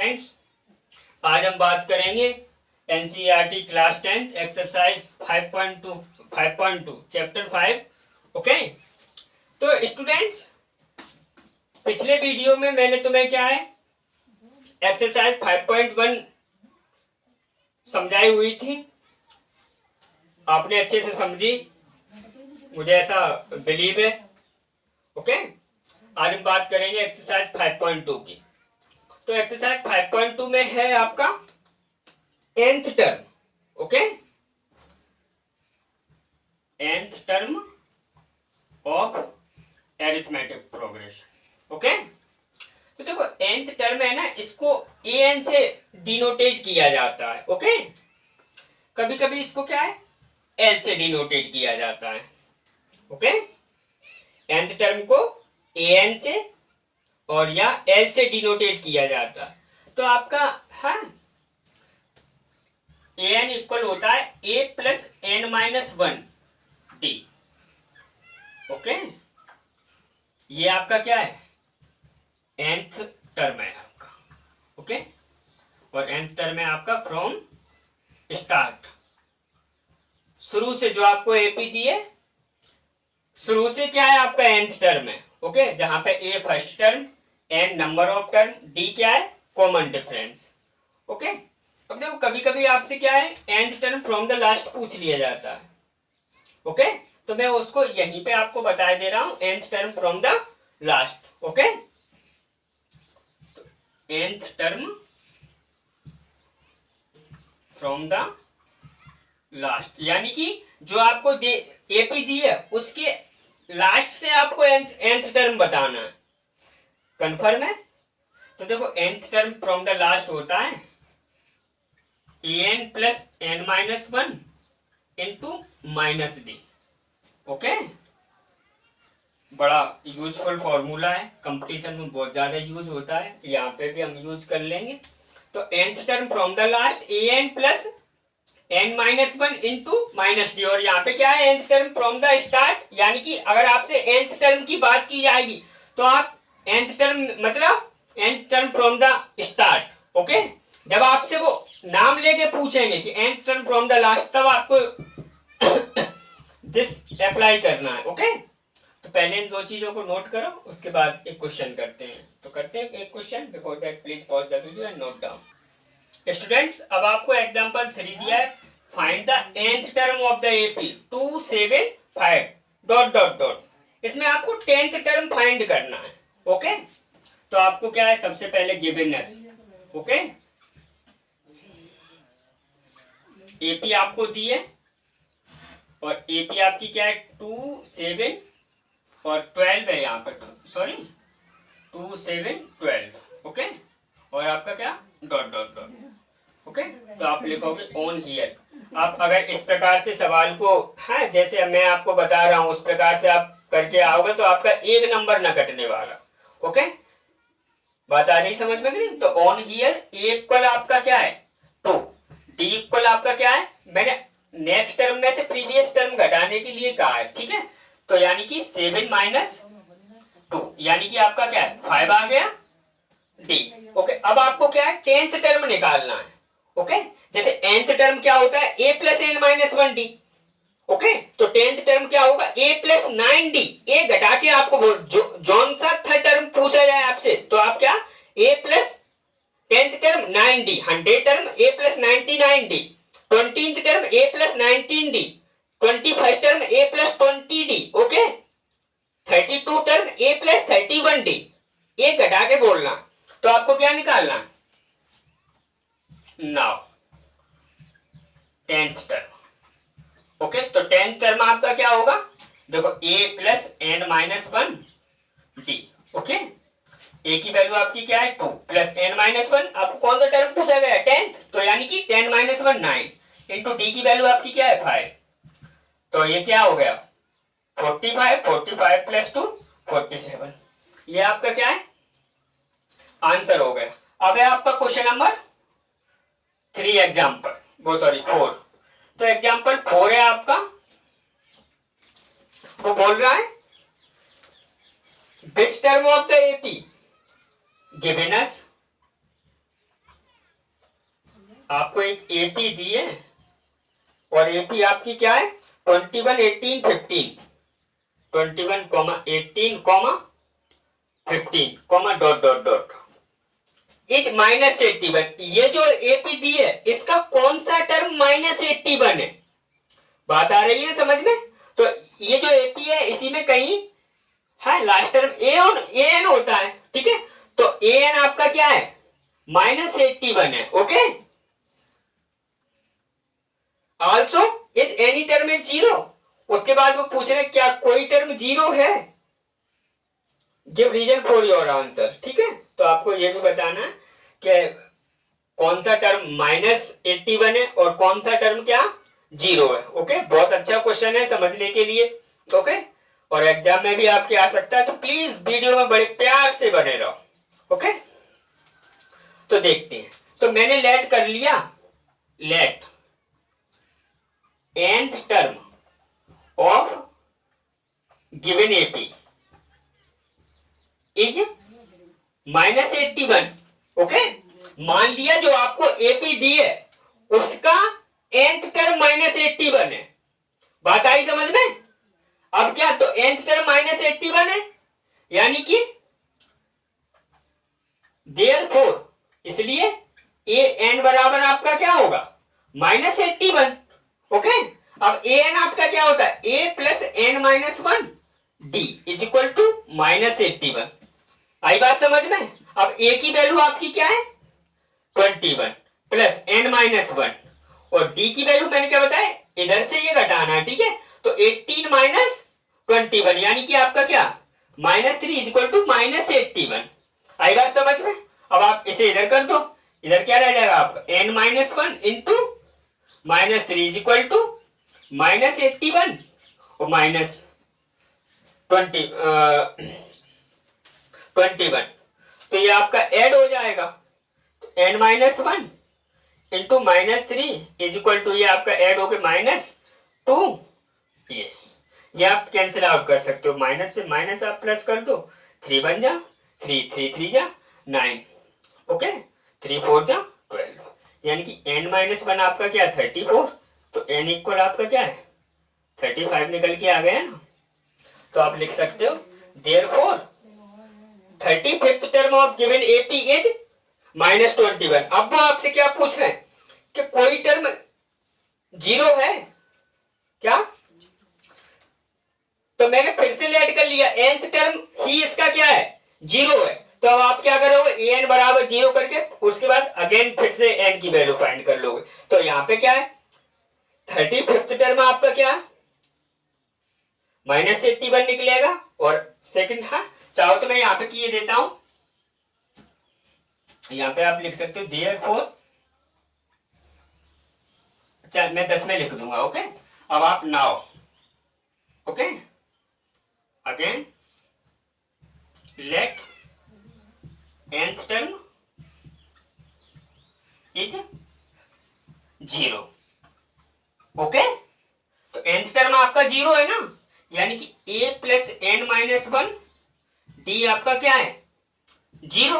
Students, आज हम बात करेंगे NCERT class 10 exercise 5.2 chapter 5। Okay, तो स्टूडेंट्स पिछले वीडियो में मैंने तुम्हें क्या है एक्सरसाइज 5.1 समझाई हुई थी, आपने अच्छे से समझी, मुझे ऐसा बिलीव है। ओके, आज हम बात करेंगे एक्सरसाइज 5.2 की। तो एक्सरसाइज 5.2 में है आपका nth term. Okay, nth term of arithmetic progression. Okay, तो देखो nth टर्म है ना, इसको an से डिनोटेट किया जाता है। ओके, कभी कभी इसको क्या है l से डिनोटेट किया जाता है। ओके, nth टर्म को an से और या l से डिनोटेट किया जाता है। तो आपका है an इक्वल होता है a plus n minus 1 d। Okay, ये आपका क्या है nth टर्म है आपका। ओके, और nth टर्म है आपका फ्रॉम स्टार्ट, शुरू से जो आपको एपी दिए, शुरू से क्या है आपका nth टर्म है। ओके, जहां पे a first term, n number of term, d क्या है कॉमन डिफरेंस। ओके, अब देखो कभी कभी आपसे क्या है nth term from the last पूछ लिया जाता है। ओके, तो मैं उसको यहीं पे आपको बता दे रहा हूं nth term from the last. Okay, nth term from the last यानी कि जो आपको एपी दी है उसके लास्ट से आपको nth टर्म बताना है। कंफर्म है? तो देखो nth term from the last होता है an plus n minus 1 into minus D. Okay, बड़ा यूजफुल फॉर्मूला है, कंपटीशन में बहुत ज्यादा यूज होता है, यहाँ पे भी हम यूज कर लेंगे। तो nth term from the last an plus n minus 1 into minus D, और यहाँ पे क्या है nth term from the start, यानी कि अगर आपसे nth टर्म की बात की जाएगी तो आप nth टर्म मतलब nth term from the start. Okay, जब आपसे वो नाम लेके पूछेंगे कि nth term from the last, तब आपको दिस अप्लाई करना है। ओके, तो पहले इन दो चीजों को नोट करो, उसके बाद एक क्वेश्चन करते हैं। तो करते हैं एक question, before that please pause the video and note down. Students, अब आपको एग्जांपल 3 दिया है, find the nth term of the AP 2 7 5 dot dot dot. इसमें आपको 10th टर्म फाइंड करना है। ओके, तो आपको क्या है सबसे पहले गिवननेस। ओके, एपी आपको दी है और एपी आपकी क्या है 2 7 और 12 है, यहाँ पर सॉरी 2 7 12। ओके, और आपका क्या डॉट डॉट डॉट। ओके, तो आप लिखोगे ऑन हियर। आप अगर इस प्रकार से सवाल को है जैसे मैं आपको बता रहा हूं उस प्रकार से आप करके आओगे तो आपका एक नंबर ना कटने वाला। ओके, बात आ रही समझ में कि नहीं? तो ऑन हियर ए इक्वल आपका क्या है 2, डी इक्वल आपका क्या है, मैंने नेक्स्ट टर्म में से प्रीवियस टर्म घटाने के लिए कहा है। ठीक है, तो यानी कि 7 माइनस 2 यानी कि आपका क्या है 5 आ गया डी। ओके, अब आपको क्या है 10th टर्म निकालना है। ओके, जैसे nth टर्म क्या होता है a plus N minus 1 D. Okay, तो 10th टर्म क्या होगा a प्लस 9 डी। ए घटा के आपको जौन सा थर्ड टर्म पूछा जाए आपसे तो आप क्या a plus 10th term 9 D, 100 term a plus 99 D, 20th term a plus 19 D, 21st term a plus 20 D. Okay, 32 term a plus 31 D. ये घटा के बोलना, तो आपको क्या निकालना नाउ 10th टर्म। ओके, तो 10th टर्म आपका क्या होगा, देखो a plus N minus 1 D. Okay, a की वैल्यू आपकी क्या है 2 प्लस एन माइनस 1, आपको कौन सा टर्म पूछा गया 10th, तो यानी कि 10 माइनस 1 9 इंटू डी की वैल्यू आपकी क्या है 5, तो ये क्या हो गया 45, 45 प्लस 2 47। ये आपका क्या है आंसर हो गया। अब है आपका क्वेश्चन नंबर 3 एग्जाम्पल, वो सॉरी 4। तो एग्जाम्पल 4 है आपका, वो बोल रहा है which term of the AP given us आपको एक एपी दी है और एपी आपकी क्या है 21, 18, 15, 21, 18, 15, डॉट डॉट डॉट इज -81। ये जो एपी दी है इसका कौन सा टर्म -81 है? बात आ रही है समझ में? तो ये जो एपी है इसी में कहीं है लास्ट टर्म ए और ए एन होता है, ठीक है। तो ए एन आपका क्या है -81 है, okay. Also is any term in zero. उसके बाद वो पूछ रहे क्या कोई टर्म जीरो है? Give reason for your answer, ठीक है। तो आपको ये भी बताना कि कौन सा टर्म -81 है और कौन सा टर्म क्या जीरो है, ओके। बहुत अच्छा क्वेश्चन है समझने के लिए, ओके। और एग्जाम में भी आपके आ सकता है, तो प्लीज वीडियो में बड़े प्यार से बने रहो, ओके। तो देखते हैं। तो मैंने लेट कर लिया, let nth term of given AP is -81, okay. मान लिया जो आपको एपी दी है उसका nth टर्म -81 है। बात आई समझ में? अब क्या, तो nth टर्म -81 है यानी कि देयरफॉर, इसलिए ए एन बराबर आपका क्या होगा -81, ओके। अब ए एन आपका क्या होता है a plus n -1 d is equal to -81। आई बात समझ में? अब ए की वैल्यू आपकी क्या है 21 प्लस एन -1 और डी की वैल्यू मैंने क्या बताया इधर से ये घटाना है, ठीक है। तो 18 माइनस 21 यानी कि आपका क्या -3 इज इक्वल टू -81। आई बात समझ में? अब आप इसे इधर कर दो, इधर क्या रह जाएगा आपका n -1 into -3 is equal to -81 और -21। तो ये आपका ऐड हो जाएगा, n -1 into -3 is equal to ये आपका ऐड हो गया -2। ये आप कैंसिल आउट कर सकते हो, माइनस से माइनस आप प्लस कर दो, 3 बन जा 3, 3 3 जा 9, ओके। 3 4 जा 12 यानी कि n -1 आपका क्या 34। तो n इक्वल आपका क्या है 35 निकल के आ गया ना। तो आप लिख सकते हो therefore 35th term of given AP is -21। अब वो आपसे क्या पूछ रहे हैं कि कोई टर्म जीरो है क्या? तो मैंने फिर से लेट कर लिया, nth टर्म ही इसका क्या है जीरो है। तो अब आप क्या करोगे एन बराबर जीरो करके उसके बाद अगेन फिर से एन की वैल्यू फाइंड कर लोगे। तो यहां पे क्या है 35th टर्म आपका क्या -81 निकलेगा। और सेकंड हाँ चाहो तो मैं यहां पे किए देता हूं, यहां पे आप लिख सकते हो देयरफॉर, अच्छा मैं 10 में लिख दूंगा, ओके। अब आप now, okay, again let nth term is zero, okay. तो nth टर्म आपका जीरो है ना, यानी कि a प्लस n -1 d आपका क्या है जीरो।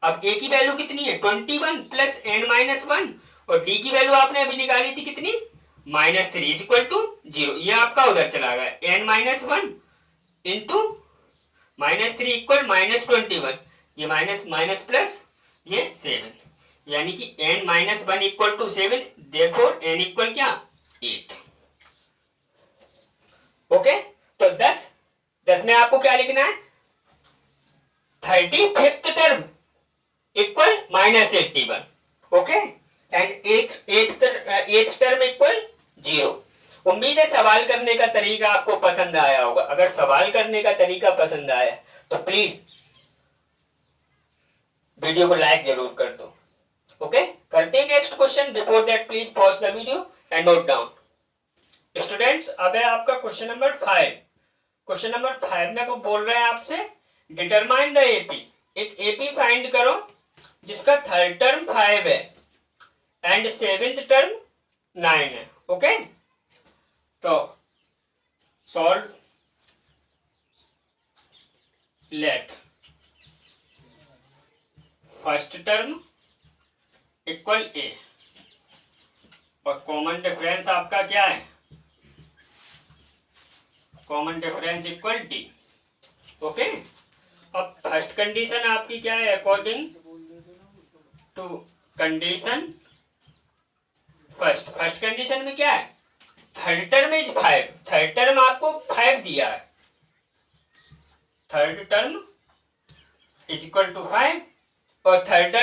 अब a की वैल्यू कितनी है 21 प्लस n -1 और d की वैल्यू आपने अभी निकाली थी कितनी -3 इज इक्वल टू जीरो। ये आपका उधर चला गया n -1 इंटू -3 इक्वल -21, ये माइनस माइनस प्लस ये 7 यानी कि n -1 equal to 7, therefore n equal क्या 8, ओके। तो 10 में आपको क्या लिखना है 35th term equal -81, okay. And 8th term equal 0। उम्मीद है सवाल करने का तरीका आपको पसंद आया होगा। अगर सवाल करने का तरीका पसंद आया तो प्लीज वीडियो को लाइक जरूर कर दो, ओके। करते हैं next question. Before that please pause the video and note down. Students अब है आपका क्वेश्चन नंबर 5। क्वेश्चन नंबर 5 में वो बोल रहे हैं आपसे डिटरमाइन द एपी। एक एपी फाइंड करो जिसका थर्ड टर्म 5 है एंड सेवेंथ टर्म 9 है, ओके। तो solve let first term equal a और कॉमन डिफरेंस आपका क्या है, common difference equal d. Okay, अब फर्स्ट कंडीशन आपकी क्या है, according to condition first, first condition में क्या है, third term is 5, third term आपको 5 दिया है, third term is equal to 5, और थर्ड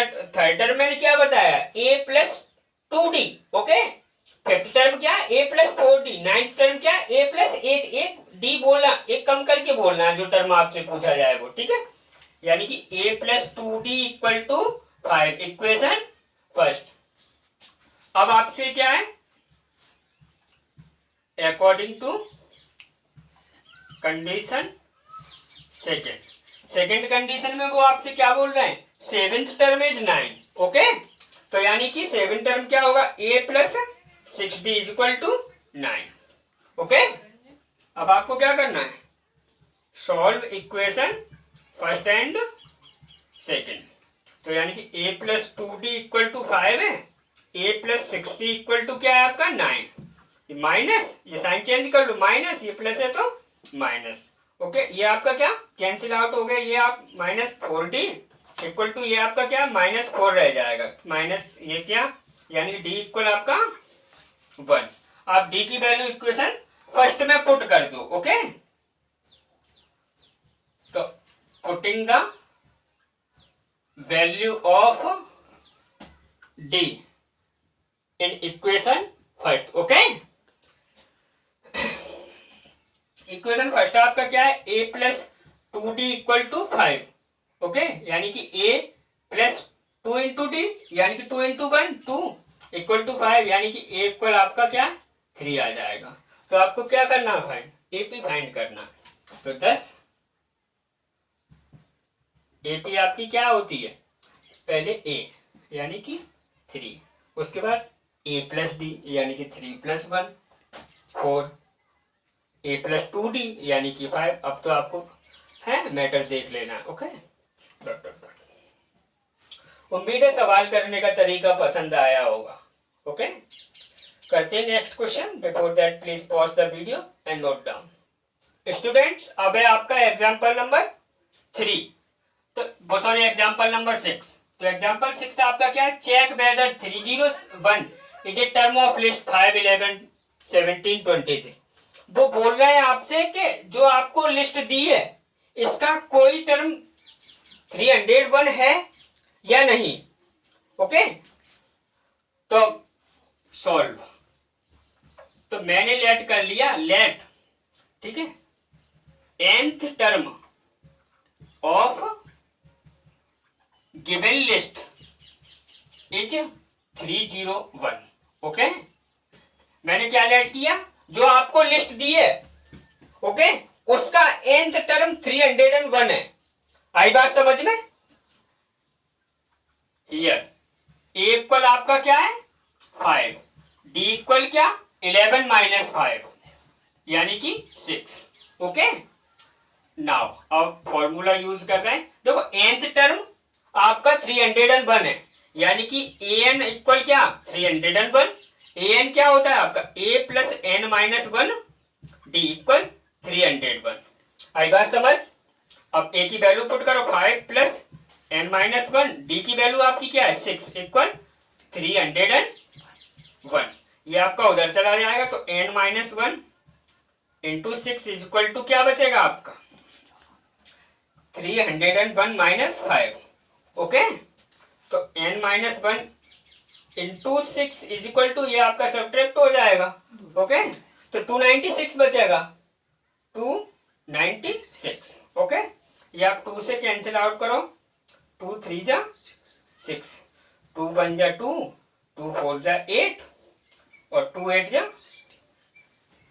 टर्म मैंने क्या बताया, a plus 2d। Okay, fifth term क्या, a plus 4d, ninth term क्या, a प्लस 8, एक d बोलना, एक कम करके बोलना है जो टर्म आपसे पूछा जाए वो, ठीक है। यानी कि a plus 2d equal to 5, equation first. अब आपसे क्या है, according to condition second, second condition में वो आपसे क्या बोल रहे हैं, सेवेंथ टर्म इज 9। ओके, तो यानी कि सेवेंथ टर्म क्या होगा, a plus 6d is equal to 9। Okay, अब आपको क्या करना है, solve equation first and second. तो यानी कि a plus 2d equal to 5 है, a plus 6d equal to क्या है आपका 9, माइनस, ये साइन चेंज कर लो, माइनस, ये प्लस है तो माइनस। ओके, ये आपका क्या कैंसिल आउट हो गया, ये आप माइनस 4d इक्वल टू ये आपका क्या माइनस 4 रह जाएगा, माइनस ये क्या, यानी d इक्वल आपका 1। आप d की वैल्यू इक्वेशन फर्स्ट में पुट कर दो। ओके, तो putting the value of d in equation first. Okay, equation first आपका क्या है, a plus 2d equal to 5। Okay, यानी कि a प्लस 2 इंटू डी, यानी कि 2 इंटू 1 2 इक्वल टू 5, यानी कि a इक्वल आपका क्या 3 आ जाएगा। तो आपको क्या करना है, फाइंड AP फाइंड करना। तो 10 AP आपकी क्या होती है, पहले a यानी कि 3, उसके बाद a प्लस डी यानी कि 3 प्लस 1 4, a प्लस 2d यानी कि 5। अब तो आपको है मैटर देख लेना। ओके, उम्मीद है सवाल करने का तरीका पसंद आया होगा। ओके, करते हैं next question. Before that please pause the video and note down. Students, अब है आपका एग्जाम्पल नंबर 3, तो सॉरी एग्जाम्पल नंबर 6। तो एग्जाम्पल 6 आपका क्या है, check whether 301 is a term of list 5 11 17 23। वो बोल रहे हैं आपसे कि जो आपको लिस्ट दी है इसका कोई टर्म 301 है या नहीं। ओके, तो सॉल्व, तो मैंने लेट कर लिया, लेट, ठीक है, nth term of given list is 301। Okay, मैंने क्या लेट किया, जो आपको लिस्ट दी है ओके उसका nth टर्म 301 है। आई बात समझ में, हियर a इक्वल आपका क्या है 5, d इक्वल क्या 11 माइनस 5 यानी कि 6। ओके, नाउ अब फॉर्मूला यूज कर रहे हैं। देखो nth टर्म आपका 301 है, यानी कि an इक्वल क्या 301, an क्या होता है आपका a plus n minus 1, d equal 301। आई बात समझ। अब a की वैल्यू पुट करो 5 प्लस n माइनस 1, d की वैल्यू आपकी क्या है 6 इक्वल 301। ये आपका उधर चला जाएगा, तो n minus 1 into 6 is equal to क्या बचेगा आपका 301 माइनस 5। ओके, तो n minus 1 into 6 is equal to ये आपका सब्ट्रैक्ट हो जाएगा। ओके, तो 296 बचेगा, 296। ओके, ये आप 2 से कैंसिल आउट करो, 2 3 जा 6, 2 1 जा 2, 2 4 जा 8 और 2 8 जा।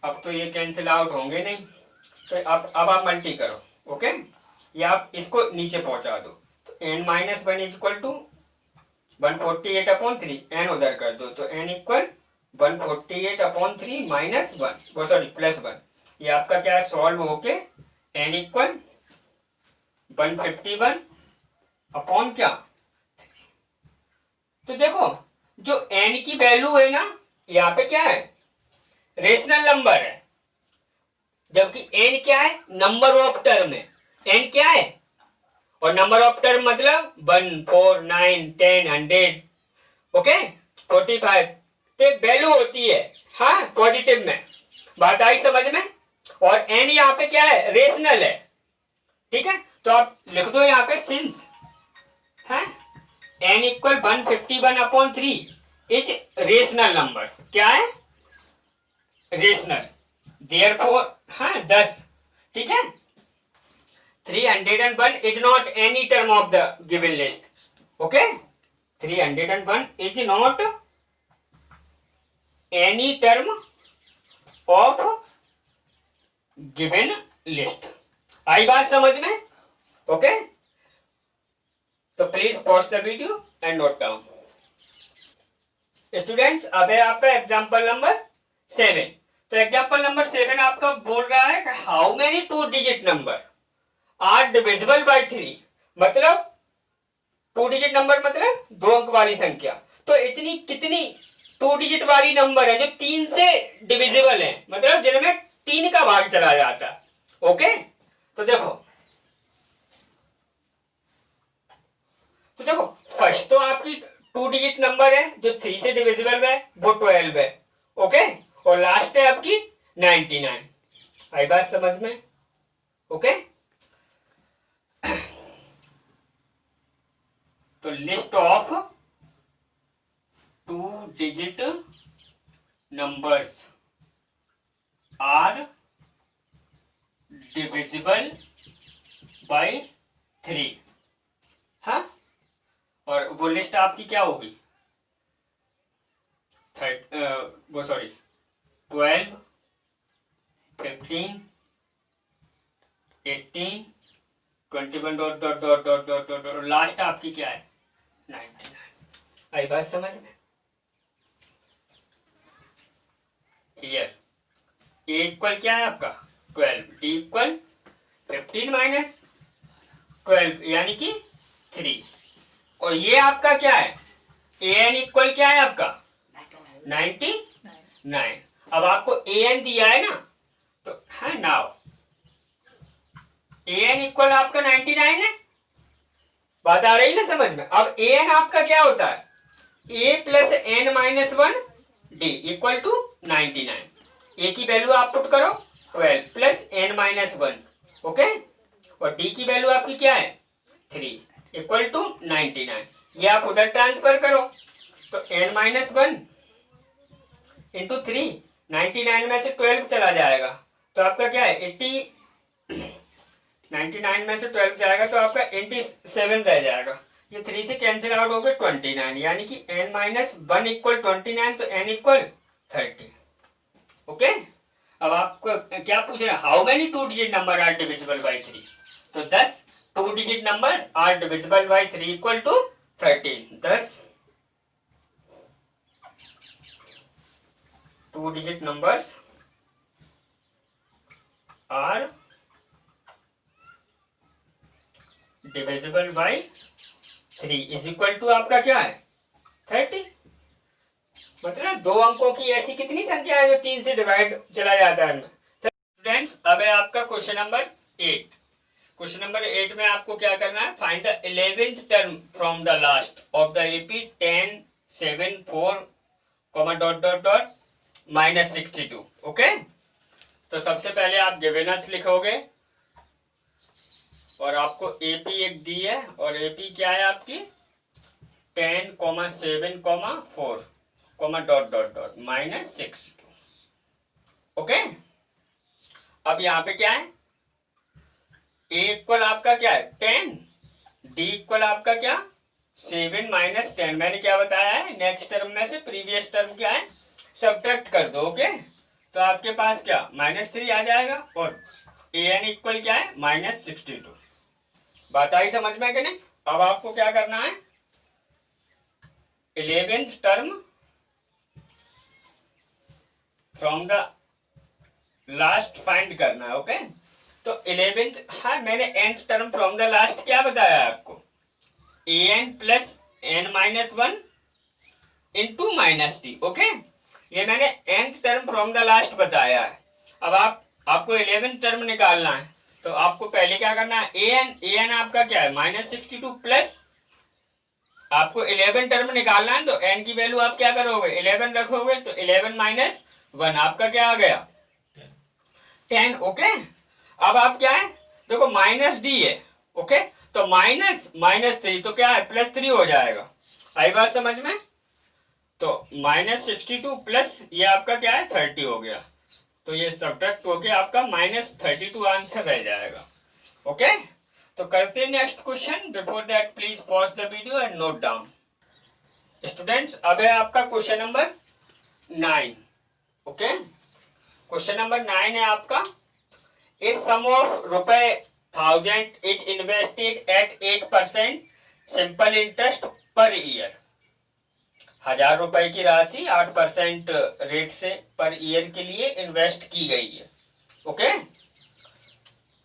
अब तो ये कैंसिल आउट होंगे नहीं, तो अब आप मल्टी करो। ओके, या आप इसको नीचे पहुंचा दो, तो n minus 1 is equal to 148 upon 3, n उधर कर दो, तो n इक्वल 148 अपॉन 3 माइनस 1, वो सॉरी प्लस 1। ये आपका क्या है सॉल्व होके n इक्वल 151 अपॉन क्या 3। तो देखो जो n की वैल्यू है ना यहाँ पे क्या है, रेशनल नंबर है, जबकि एन क्या है, नंबर ऑफ टर्म है। एन क्या है, और नंबर ऑफ टर्म मतलब 1, 4, 9, 10, 100, ओके, 45, तो एक वैल्यू होती है, हाँ, पॉजिटिव में। बात आई समझ में। और एन यहाँ पे क्या है, रेशनल है, ठीक है। तो आप लिख दो यहाँ पे सिंस है n equal 151/3 is rational number. क्या है, रेशनल, देयरफॉर हाँ 10, ठीक है। 301 is not any term of the given list. Okay? 301 is not any term of given list. आई बात समझ में? ओके, तो please pause the video and note down. Students, अब है आपका एग्जाम्पल नंबर 7। तो एग्जाम्पल नंबर 7 आपका बोल रहा है how many 2 digit number are divisible by 3। मतलब 2 डिजिट नंबर मतलब 2 अंक वाली संख्या। तो इतनी कितनी 2 डिजिट वाली नंबर है जो 3 से डिविजिबल है, मतलब जिनमें 3 का भाग चला जाता है। ओके, तो देखो फर्स्ट तो आपकी 2 डिजिट नंबर है जो 3 से डिविजिबल है, वो 12 है। ओके, और लास्ट है आपकी 99। आई बात समझ में? ओके, तो list of 2 digit numbers are divisible by 3। हाँ, और वो लिस्ट आपकी क्या होगी, 12, 15, 18, 21 dot dot dot dot dot dot, last आपकी क्या है, 99। आई बात समझ में? हियर ए इक्वल क्या है आपका 12, डी इक्वल 15 माइनस 12 यानी कि 3, और ये आपका क्या है, ए एन इक्वल क्या है आपका 99। अब आपको ए एन दिया है ना, तो है नाउ ए एन इक्वल आपका 99 है। बात आ रही ना समझ में? अब ए एन आपका क्या होता है, a plus N minus 1 d equal to 99। A की वैल्यू आप पुट करो 12 प्लस एन माइनस 1, ओके, और डी की वैल्यू आपकी क्या है 3 इक्वल टू 99। ये आप उधर ट्रांसफर करो, तो n माइनस 1 इंटू 3, 99 में से 12 चला जाएगा, तो आपका क्या है 80, 99 में से 12 जाएगा तो आपका 87 रह जाएगा। ये 3 से कैंसिल आउट हो गए 29, यानी कि n माइनस 1 इक्वल 29, तो n इक्वल 30। ओके, अब आपको क्या पूछ रहे हैं, how many 2 digit number are divisible by 3। तो 10 2 digit number are divisible by 3 equal to 13। 10 2 digit numbers are divisible by 3 is equal to आपका क्या है 30। मतलब 2 अंकों की ऐसी कितनी संख्या है जो 3 से डिवाइड चला जाता है। स्टूडेंट्स, अब है आपका क्वेश्चन नंबर 8। क्वेश्चन नंबर 8 में आपको क्या करना है, find the 11th term from the last of the AP 10, 7, 4, dot dot dot -62। Okay, तो सबसे पहले आप गिवेनस लिखोगे, और आपको एपी एक दी है, और एपी क्या है आपकी 10, 7, 4, डॉट डॉट डॉट -62। ओके, अब यहाँ पे क्या है, ए इक्वल आपका क्या है 10, डी इक्वल आपका क्या 7 माइनस 10। मैंने क्या बताया है, नेक्स्ट टर्म में से प्रीवियस टर्म क्या है सब्ट्रैक्ट कर दो। ओके, तो आपके पास क्या -3 आ जाएगा, और ए एन इक्वल क्या है -62। बात आई समझ में कि नहीं? अब आपको क्या करना है, 11th term from the last find करना है। ओके, तो 11th, हाँ मैंने nth term from the last क्या बताया है आपको, an plus n minus 1 into minus T. Okay, ये मैंने nth term from the last बताया है। अब आपको 11th टर्म निकालना है, तो आपको पहले क्या करना है, an आपका क्या है -62 प्लस आपको 11 टर्म निकालना है, तो n की वैल्यू आप क्या करोगे 11 रखोगे, तो 11 माइनस 1 आपका क्या आ गया 10। ओके, अब आप क्या है देखो माइनस डी है। ओके, तो -3 तो क्या है +3 हो जाएगा। आई बात समझ में? तो -62 प्लस ये आपका क्या है 30 हो गया, तो ये सब्ट्रैक्ट होके आपका -32 आंसर रह जाएगा। ओके, तो करते हैं next question. Before that please pause the video and note down. Students, अब है आपका question number 9। Okay, question number 9 है आपका, if sum of ₹1000 is invested at 8% simple interest per year. 1000 रुपए की राशि 8% रेट से पर ईयर के लिए इन्वेस्ट की गई है। Okay,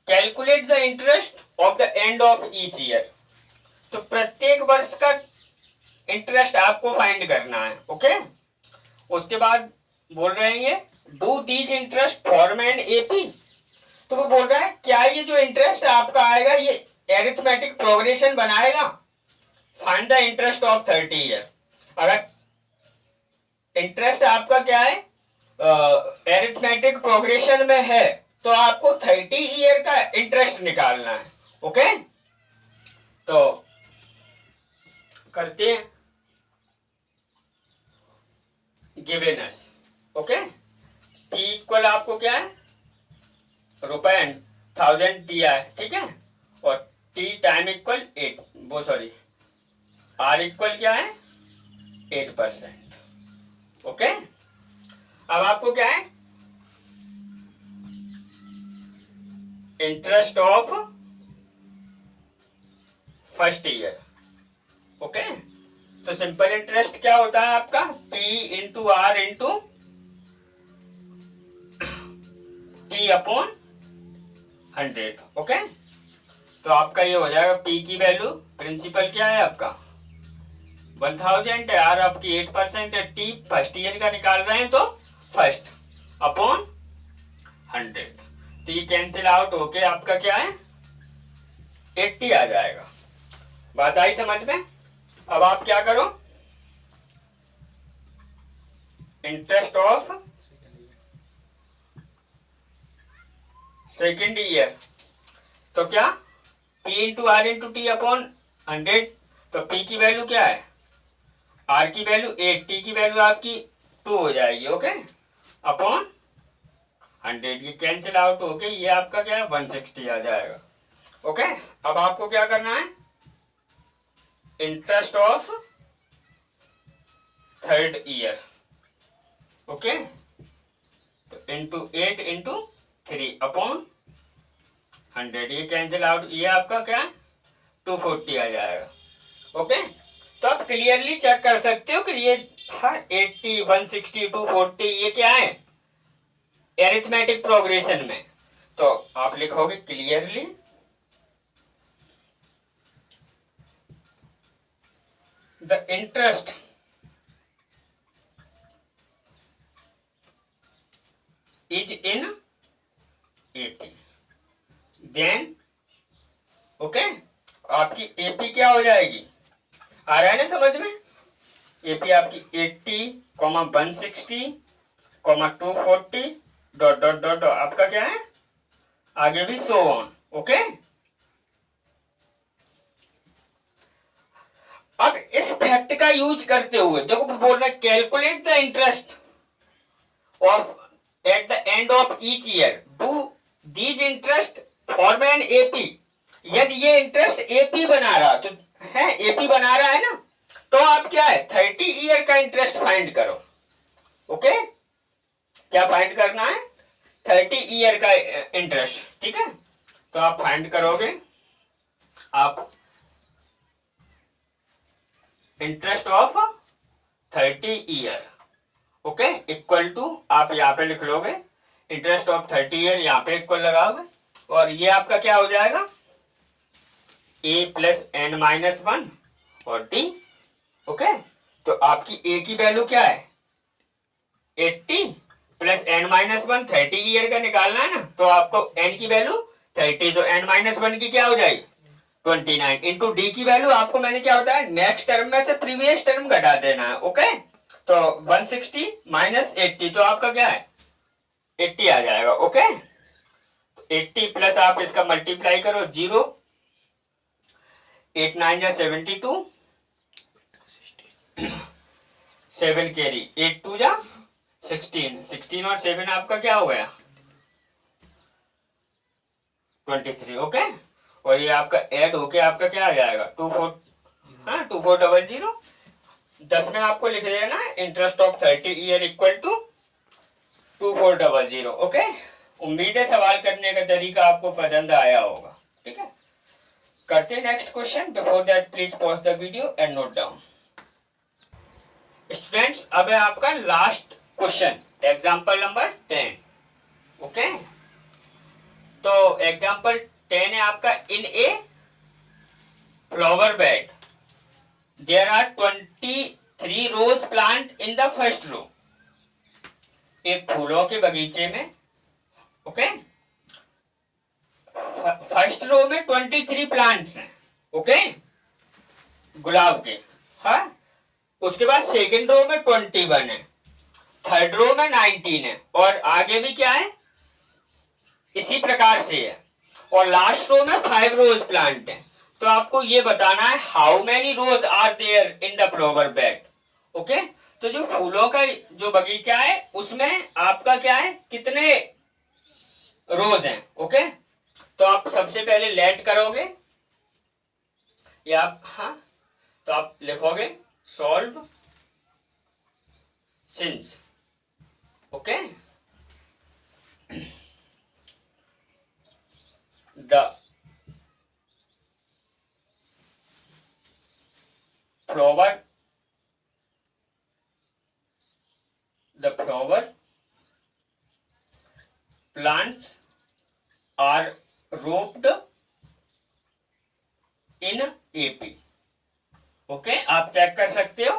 calculate the interest of the end of each year. तो प्रत्येक वर्ष का इंटरेस्ट आपको फाइंड करना है। ओके, उसके बाद बोल रहे हैं ये do these interest form an AP. तो वो बोल रहा है क्या ये जो इंटरेस्ट आपका आएगा ये एरिथमेटिक प्रोग्रेशन बनाएगा। Find the interest of 30 year. अगर इंटरेस्ट आपका क्या है एरिथमेटिक प्रोग्रेशन में है, तो आपको 30 ईयर का इंटरेस्ट निकालना है। ओके, तो करते हैं given us. Okay, P equal आपको क्या है ₹1000 दिया है, ठीक है, और T टाइम इक्वल 8 वो सॉरी R इक्वल क्या है 8%। ओके, अब आपको क्या है interest of first year. Okay, तो सिंपल इंटरेस्ट क्या होता है आपका P into R into T upon 100। Okay, तो आपका ये हो जाएगा P की वैल्यू प्रिंसिपल क्या है आपका 1000 है, R आपकी 8% है, T फर्स्ट ईयर का निकाल रहे हैं तो फर्स्ट अपॉन 100। तो ये कैंसिल आउट होके आपका क्या है 80 आ जाएगा। बात आई समझ में? अब आप क्या करो इंटरेस्ट ऑफ सेकेंड ईयर, तो क्या P into R into T upon 100। तो P की वैल्यू क्या है R की वैल्यू 8, T की वैल्यू आपकी 2 हो जाएगी। ओके, अपॉन 100, ये कैंसिल आउट होके ये आपका क्या है 160 आ जाएगा। ओके, अब आपको क्या करना है interest of third year. Okay, तो इंटू 8 इंटू 3 अपॉन 100, ये कैंसिल आउट, ये आपका क्या 240 आ जाएगा। ओके, तो आप क्लियरली चेक कर सकते हो कि ये 80, 160, 240 ये क्या है एरिथमेटिक प्रोग्रेशन में। तो आप लिखोगे clearly the interest is in AP, then okay आपकी एपी क्या हो जाएगी, आ रहा है ना समझ में? एपी आपकी 80, 160, 240 डॉट डॉट डॉट आपका क्या है आगे भी सो ऑन। ओके, अब इस फैक्ट का यूज करते हुए देखो बोल रहा है calculate the interest of at the end of each year do these interest form an AP. यदि ये इंटरेस्ट एपी बना रहा तो है एपी बना रहा है ना, तो आप क्या है 30 ईयर का इंटरेस्ट फाइंड करो। ओके, क्या फाइंड करना है 30 ईयर का इंटरेस्ट, ठीक है। तो आप फाइंड करोगे आप interest of 30 year. Okay, equal to आप यहाँ पे लिख लोगे इंटरेस्ट ऑफ 30 ईयर, यहाँ पे इक्वल लगाओगे और ये आपका क्या हो जाएगा a प्लस n माइनस 1 और d। ओके, तो आपकी a की वैल्यू क्या है 80 प्लस n-1 30 ईयर का निकालना है ना, तो आपको n की वैल्यू 30, तो n-1 की क्या हो जाएगी 29 इंटू डी की वैल्यू आपको मैंने क्या बताया, नेक्स्ट टर्म में से प्रीवियस टर्म घटा देना है। ओके, तो 160 माइनस 80, तो आपका क्या है 80 आ जाएगा। ओके, 80 प्लस आप इसका मल्टीप्लाई करो 0, 8 9 जा 72, 7 कैरी, 8 2 जा 16, 16 और 7 आपका क्या हो गया 23। ओके, और ये आपका ऐड होके आपका क्या आ जाएगा 2400। 10 में आपको लिख देना interest of 30 year equal to 2400। Okay, उम्मीद है सवाल करने का तरीका आपको पसंद आया होगा। ठीक है, करते हैं next question. Before that please pause the video and note down. Students, अब है आपका last question, example number 10। Okay, तो एग्जांपल 10 है आपका, in a flower bed there are 23 rose plant in the first row. एक फूलों के बगीचे में, ओके, फर्स्ट रो में 23 प्लांट्स हैं। ओके, गुलाब के। हाँ, उसके बाद सेकेंड रो में 21 है, थर्ड रो में 19 है, और आगे भी क्या है इसी प्रकार से है, और लास्ट रो में 5 रोज प्लांट है। तो आपको ये बताना है how many rose are there in the flower bed. Okay, तो जो फूलों का जो बगीचा है उसमें आपका क्या है, कितने रोज हैं। ओके, तो आप सबसे पहले लेट करोगे या आप, हाँ, तो आप लिखोगे solve since. Okay, the flower plants are roped in AP। Okay, आप चेक कर सकते हो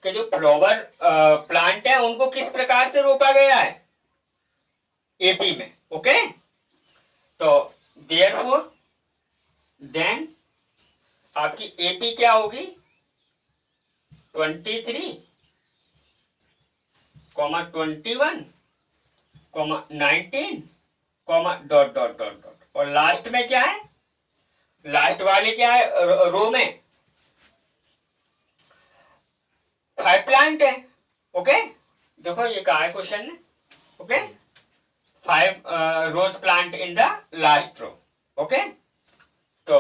कि जो फ्लावर प्लांट है उनको किस प्रकार से रोपा गया है एपी में। ओके, तो therefore then आपकी एपी क्या होगी 23, 21, 19, डॉट डॉट डॉट डॉट, और लास्ट में क्या है, लास्ट वाले क्या है रो में 5 प्लांट है। ओके, देखो ये कहा है क्वेश्चन ने। Okay, 5 rose plant in the last row. Okay, तो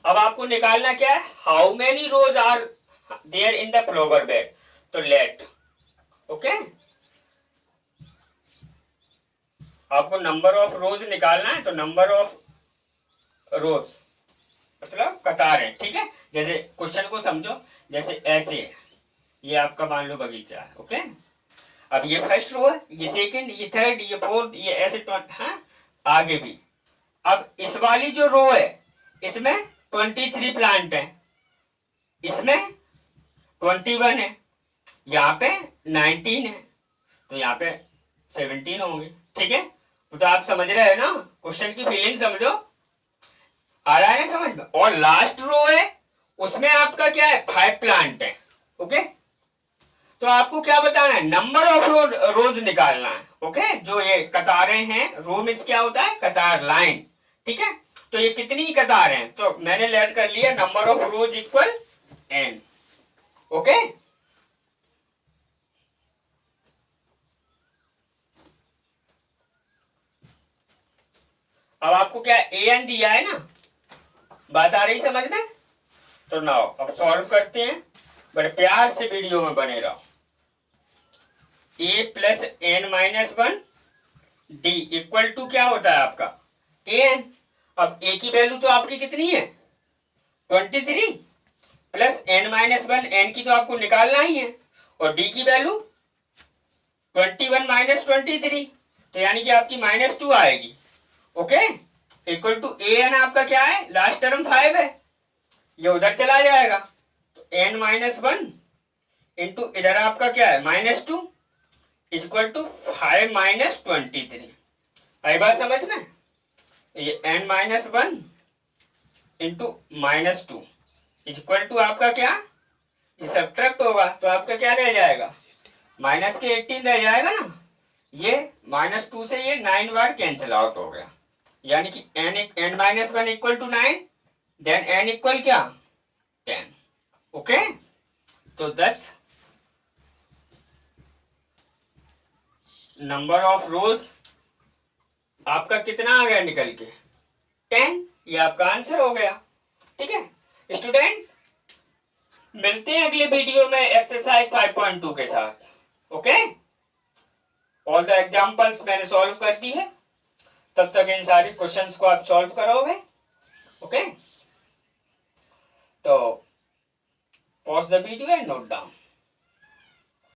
अब आपको निकालना क्या है, how many rose are there in the flower bed. तो लेट, ओके, आपको नंबर ऑफ रोज निकालना है, तो नंबर ऑफ रोज मतलब कतार है। ठीक है, जैसे क्वेश्चन को समझो, जैसे ऐसे है, ये आपका मान लो बगीचा है। ओके, अब ये फर्स्ट रो है, ये सेकंड, ये थर्ड, ये फोर्थ, ये ऐसे हाँ, आगे भी। अब इस वाली जो रो है इसमें 23 प्लांट है, इसमें 21 है, यहाँ पे 19 है, तो यहाँ पे 17 होंगे। ठीक है, तो आप समझ रहे हैं ना, क्वेश्चन की फीलिंग समझो, आ रहा है ना समझ में। और लास्ट रो है उसमें आपका क्या है 5 प्लांट है। ओके, तो आपको क्या बताना है, नंबर ऑफ रोज निकालना है। ओके, जो ये कतारें हैं, रो में क्या होता है कतार, लाइन। ठीक है, तो ये कितनी कतार हैं, तो मैंने लेट कर लिया number of rose equal n। Okay, अब आपको क्या an दिया है ना, बात आ रही समझ में। तो नाउ अब सॉल्व करते हैं, बड़े प्यार से वीडियो में बने रहो। a plus n-1 d equal to क्या होता है आपका an। अब a की वैल्यू तो आपकी कितनी है 23 प्लस n-1, n की तो आपको निकालना ही है, और d की वैल्यू 21 माइनस 23, तो यानी कि आपकी -2 आएगी। ओके, इक्वल टू an आपका क्या है, लास्ट टर्म 5 है, ये उधर चला जाएगा, तो n-1 इंटू इधर आपका क्या है -2 इज इक्वल टू 5 माइनस 23। आई बात समझ में? ये n minus 1 into minus 2 is equal to आपका क्या, ये सब्ट्रैक्ट होगा तो आपका क्या रह जाएगा, माइनस के 18 रह जाएगा ना। ये माइनस 2 से ये 9 बार कैंसिल आउट हो गया, यानी कि n minus 1 equal to 9, then n equal क्या 10। ओके, तो 10 नंबर ऑफ रोज आपका कितना आ गया निकल के 10, ये आपका आंसर हो गया। ठीक है स्टूडेंट, मिलते हैं अगले वीडियो में एक्सरसाइज 5.2 के साथ। ओके, ऑल द एग्जांपल्स मैंने सॉल्व कर दी है, तब तक इन सारे क्वेश्चंस को आप सॉल्व करोगे। ओके, तो pause the video and note down.